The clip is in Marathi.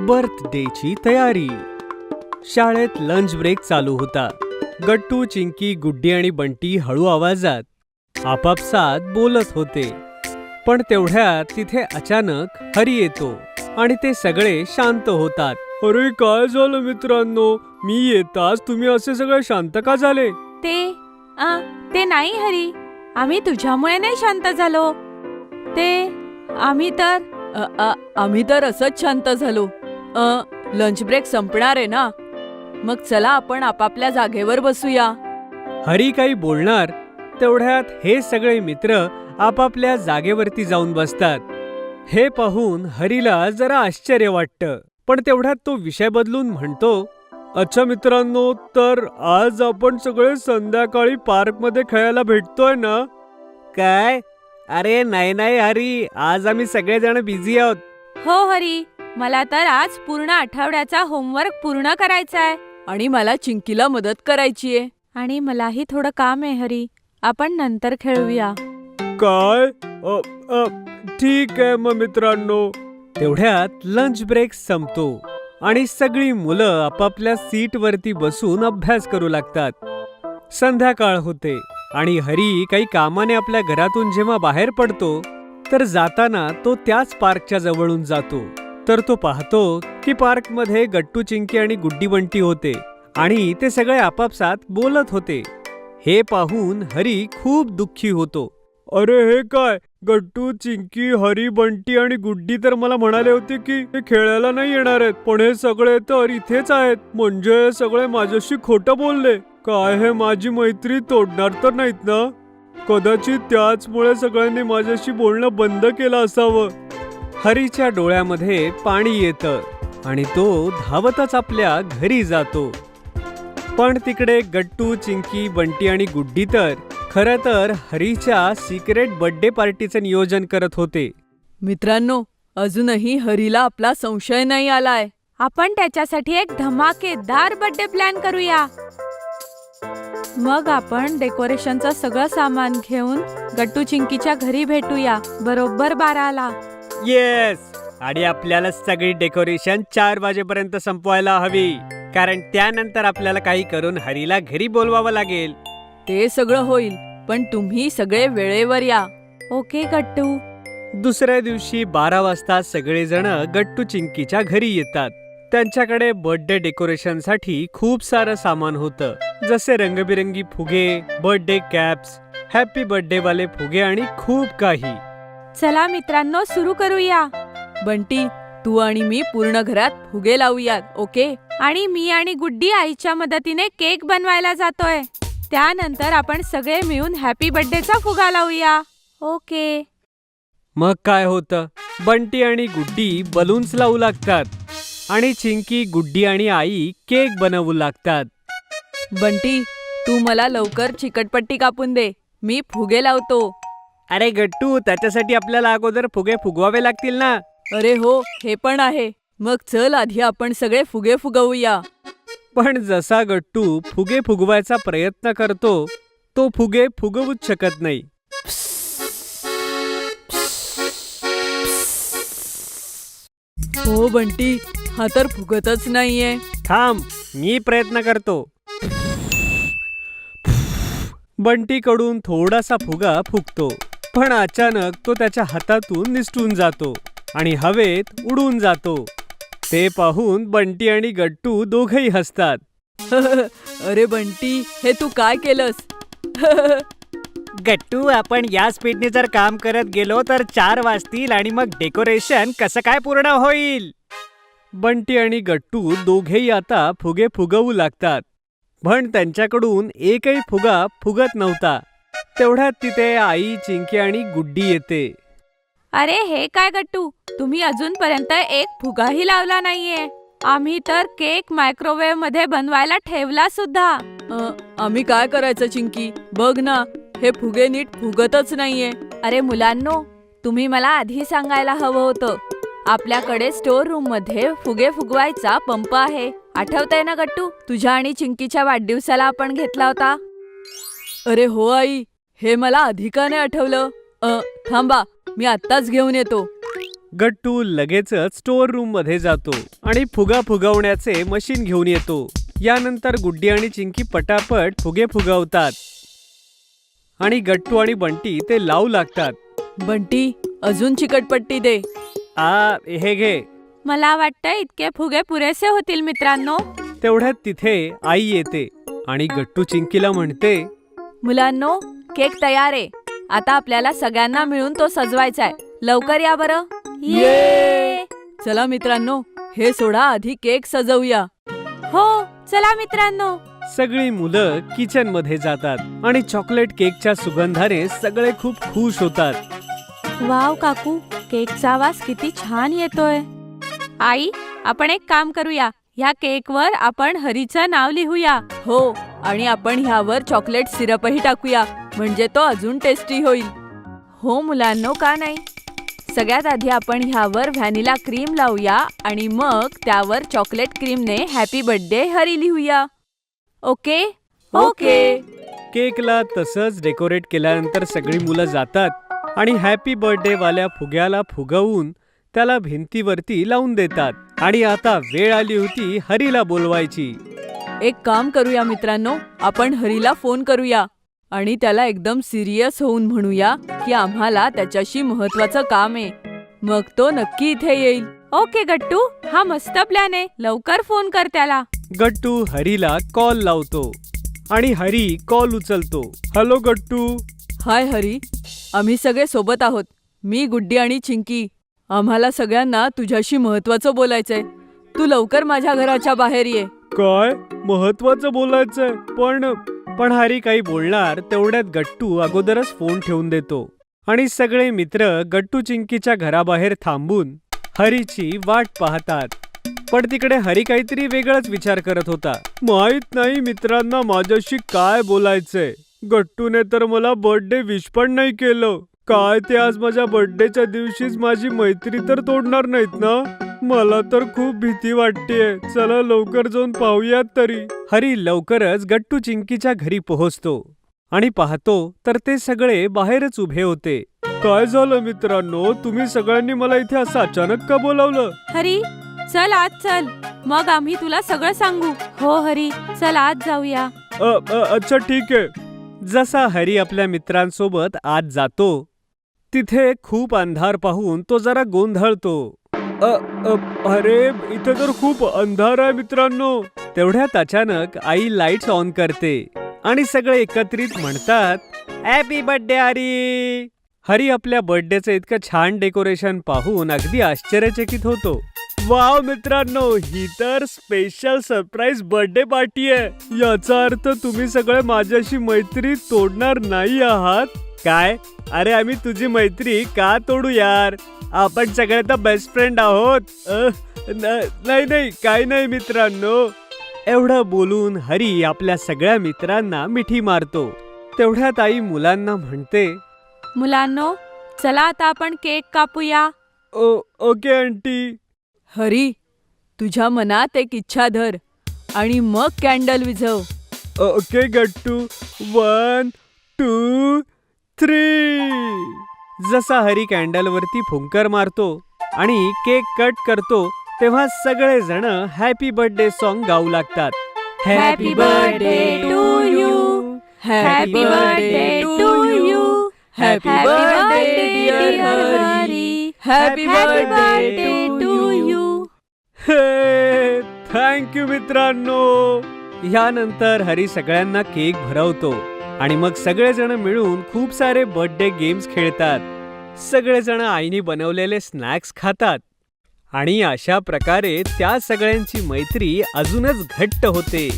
बर्थडेची तयारी. शाळेत लंच ब्रेक चालू होता. गट्टू, चिंकी, गुड्डी आणि बंटी हळू आवाजात आपापसात बोलत होते. पण तेवढ्यात तिथे अचानक हरी येतो आणि ते सगळे शांत होतात. अरे काय झालं मित्रांनो, मी येताच तुम्ही असे सगळे शांत का झाले? ते नाही हरी, आम्ही तुझ्यामुळे नाही शांत झालो. आम्ही तर असंच शांत झालो. लंच ब्रेक संपणार आहे ना, मग चला आपण आपापल्या जागेवर बसूया. हरी काही बोलणार तेवढ्यात हे सगळे मित्र आपापल्या जागेवरती जाऊन बसतात. हे पाहून हरीला जरा आश्चर्य वाटतं, पण तेवढ्यात तो विषय बदलून म्हणतो, अच्छा मित्रांनो, तर आज आपण सगळे संध्याकाळी पार्कमध्ये खेळायला भेटतोय ना? काय? अरे नाही हरी, आज आम्ही सगळेजण बिझी आहोत. हो हरी, मला तर आज पूर्ण आठवड्याचा होमवर्क पूर्ण करायचा आहे. आणि मला चिंकीला मदत करायची आहे. आणि मलाही थोडं काम आहे हरी, आपण नंतर खेळूया. काय? ठीक आहे मग मित्रांनो. तेवढ्यात लंच ब्रेक संपतो आणि सगळी मुलं आपापल्या सीटवरती बसून अभ्यास करू लागतात. संध्याकाळ होते आणि हरी काही कामाने आपल्या घरातून जेव्हा बाहेर पडतो तर जाताना तो त्याच पार्कच्या जवळून जातो. तर तो पाहतो की पार्कमध्ये गट्टू, चिंकी आणि गुड्डी, बंटी होते आणि ते सगळे आपापसात बोलत होते. हे पाहून हरी खूप दुःखी होतो. अरे हे काय, गट्टू, चिंकी, हरी, बंटी आणि गुड्डी तर मला म्हणाले होते की हे खेळायला नाही येणार आहेत, पण हे सगळे तर इथेच आहेत. म्हणजे सगळे माझ्याशी खोटं बोलले. काय हे माझी मैत्री तोडणार तर नाहीत ना? कदाचित त्याचमुळे सगळ्यांनी माझ्याशी बोलणं बंद केलं असावं. हरीच्या डोळ्यामध्ये पाणी येतं आणि तो धावतच आपल्या घरी जातो. पण तिकडे गट्टू, चिंकी, बंटी आणि गुड्डी तर खरं तर हरीच्या सिक्रेट बर्थडे पार्टीचं नियोजन करत होते. मित्रांनो, अजूनही हरीला आपला संशय नाही आलाय. आपण त्याच्यासाठी एक धमाकेदार बर्थडे प्लॅन करूया. मग आपण डेकोरेशनचं सगळं सामान घेऊन गट्टू, चिंकीच्या घरी भेटूया बरोबर 12ला. येस, आणि आपल्याला सगळी डेकोरेशन 4 वाजेपर्यंत संपवायला हवी, कारण त्यानंतर आपल्याला काही करून हरीला घरी बोलवावं लागेल. ते सगळं होईल, पण तुम्ही सगळे वेळेवर या. ओके गट्टू. दुसऱ्या दिवशी 12 वाजता सगळेजण गट्टू, चिंकीच्या घरी येतात. त्यांच्याकडे बर्थडे डेकोरेशनसाठी खूप सारं सामान होतं, जसे रंगबिरंगी फुगे, बर्थडे कॅप्स, हॅपी बर्थडे वाले फुगे आणि खूप काही. चला मित्रांनो, सुरू करूया. बंटी, तू आणि मी पूर्ण घरात फुगे लावूयात, ओके? आणि मी आणि गुड्डी आईच्या मदतीने केक बनवायला जातोय. त्यानंतर आपण सगळे मिळून हॅपी बर्थडेचा फुगा लावूया, ओके? मग काय होतं, बंटी आणि गुड्डी बलून्स लावू लागतात आणि चिंकी, गुड्डी आणि आई केक बनवू लागतात. बंटी, तू मला लवकर चिकटपट्टी कापून दे, मी फुगे लावतो. अरे गट्टू, त्याच्यासाठी आपल्याला अगोदर फुगे फुगवावे लागतील ना? अरे हो, हे पण आहे. मग चल आधी आपण सगळे फुगे फुगवूया. पण जसा गट्टू फुगे फुगवायचा प्रयत्न करतो, तो फुगे फुगवूच शकत नाही. हो बंटी, हा तर फुगतच नाहीये. थांब, मी प्रयत्न करतो. बंटीकडून थोडासा फुगा फुगतो, पण अचानक तो त्याच्या हातातून निसटून जातो आणि हवेत उडून जातो. ते पाहून बंटी आणि गट्टू दोघेही हसतात. अरे बंटी, हे तू काय केलंस? गट्टू, आपण या स्पीडने जर काम करत गेलो तर 4 वाजतील आणि मग डेकोरेशन कसं काय पूर्ण होईल? बंटी आणि गट्टू दोघेही आता फुगे फुगवू लागतात, पण त्यांच्याकडून एकही फुगा फुगत नव्हता. तेवढ्यात तिथे आई, चिंकी आणि गुड्डी येते. अरे हे काय गट्टू, तुम्ही अजूनपर्यंत एक फुगाही लावला नाहीये. आम्ही तर केक मायक्रोवेव्ह मध्ये बनवायला ठेवला सुद्धा. आम्ही काय करायचं चिंकी, बघ ना, हे फुगे नीट फुगतच नाहीये. अरे मुलांनो, तुम्ही मला आधी सांगायला हवं होतं. आपल्याकडे स्टोर रूम मध्ये फुगे फुगवायचा पंप आहे. आठवतंय ना गट्टू, तुझ्या आणि चिंकीच्या वाढदिवसाला आपण घेतला होता. अरे हो आई, हे मला आधी का नाही आठवलं? थांबा, मी आत्ताच घेऊन येतो. गट्टू लगेचच स्टोर रूम मध्ये जातो आणि फुगा फुगवण्याचे मशीन घेऊन येतो. यानंतर गुड्डी आणि चिंकी पटापट फुगे फुगवतात आणि गट्टू आणि बंटी ते लावू लागतात. बंटी, अजून चिकटपट्टी दे. हे घे. मला वाटतं इतके फुगे पुरेसे होतील मित्रांनो. तेवढ्यात तिथे आई येते आणि गट्टू चिंकीला म्हणते, मुलांनो, केक तयार आहे. आता आपल्याला सगळ्यांना मिळून तो सजवायचा आहे. लवकर या बरं. ये! चला मित्रांनो, हे सोडा, आधी केक सजवूया. हो, चला मित्रांनो. सगळी मुलं किचन मध्ये जातात आणि चॉकलेट केकच्या सुगंधाने सगळे खूप खुश होतात. वाव काकू, केकचा वास किती छान येतोय. आई, आपण एक काम करूया. ह्या केकवर आपण हरीचं नाव लिहूया. हो, आणि आपण ह्यावर चॉकलेट सिरपही टाकूया, म्हणजे तो अजून टेस्टी होईल. हो मुलांनो, का नाही. सगळ्यात आधी आपण ह्यावर व्हॅनिला क्रीम लावूया आणि मग त्यावर चॉकलेट क्रीमने हॅपी बर्थडे हरी लिहूया. Okay okay. केकला तसंच डेकोरेट केल्यानंतर सगळी मुलं जातात आणि हॅपी बर्थडे वाल्या फुग्याला फुगवून त्याला भिंतीवरती लावून देतात. आणि आता वेळ आली होती हरीला बोलवायची. एक काम करूया मित्रांनो, आपण हरीला फोन करूया आणि त्याला एकदम सिरियस होऊन म्हणूया की आम्हाला त्याच्याशी महत्वाचं काम आहे. मग तो नक्की इथे येईल. ओके गट्टू, हा मस्त प्लॅन आहे. लवकर फोन कर त्याला. गट्टू हरीला कॉल लावतो आणि हरी कॉल उचलतो. हॅलो गट्टू. हाय हरी, आम्ही सगळे सोबत आहोत. मी, गुड्डी आणि चिंकी. आम्हाला सगळ्यांना तुझ्याशी महत्वाचं बोलायचंय. तू लवकर माझ्या घराच्या बाहेर ये. काय महत्वाचं बोलायचंय? पण हरी काही बोलणार तेवढ्यात गट्टू अगोदरच फोन ठेवून देतो आणि सगळे मित्र गट्टू चिंकीच्या घराबाहेर थांबून हरीची वाट पाहतात. पण तिकडे हरी काहीतरी वेगळाच विचार करत होता. माहित नाही मित्रांना माझ्याशी काय बोलायचंय. गट्टूने तर मला बर्थडे विश पण नाही केलं. काय ते आज माझ्या बर्थडेच्या दिवशीच माझी मैत्री तर तोडणार नाहीत ना. मला तर खूप भीती वाटतेय. चला लवकर जाऊन पाहूयात तरी. हरी लवकरच गट्टू चिंकीच्या घरी पोहोचतो आणि पाहतो तर ते सगळे बाहेरच उभे होते. काय झालं मित्रांनो, तुम्ही सगळ्यांनी मला इथे असं अचानक का बोलावलं? हरी, चल आत चल, मग आम्ही तुला सगळं सांगू. हो हरी, चल आत जाऊया. अच्छा ठीक आहे. जसा हरी आपल्या मित्रांसोबत आत जातो तिथे खूप अंधार पाहून तो जरा गोंधळतो. अरे, इथे तर खूप अंधार आहे मित्रांनो. तेवढ्यात अचानक आई लाईट्स ऑन करते आणि सगळे एकत्रित म्हणतात, हॅपी बर्थडे हरी. हरी आपल्या बर्थडेचं इतकं छान डेकोरेशन पाहून अगदी आश्चर्यचकित होतो. वाव मित्रांनो, ही तर स्पेशल सरप्राईज बर्थडे पार्टी आहे. याचा अर्थ तुम्ही सगळे माझ्याशी मैत्री तोडणार नाही आहात काय? अरे, आम्ही तुझी मैत्री का तोडू यार? आपण सगळे तर बेस्ट फ्रेंड आहोत. नाही, काही नाही मित्रांनो. एवढं बोलून हरी आपल्या सगळ्या मित्रांना मिठी मारतो. तेवढ्यात आई मुलांना म्हणते, मुलांनो, चला आता आपण केक कापूया. Okay aunty. हरी, तुझ्या मनात एक इच्छा धर आणि मग कॅन्डल विझव. ओके गट्टू. 1, 2, 3. जसा हरी कॅन्डलवरती फुंकर मारतो आणि केक कट करतो तेव्हा सगळे जण हॅपी बर्थडे सॉन्ग गाऊ लागतात. Happy birthday to you, happy birthday to you, happy birthday dear Hari, happy birthday to you. Hey, thank you मित्रांनो. यानंतर हरी सगळ्यांना केक भरवतो आणि मग सगळेजण मिळून खूप सारे बर्थडे गेम्स खेळतात. सगळेजण आईने बनवलेले स्नॅक्स खातात आणि अशा प्रकारे त्या सगळ्यांची मैत्री अजूनच घट्ट होते.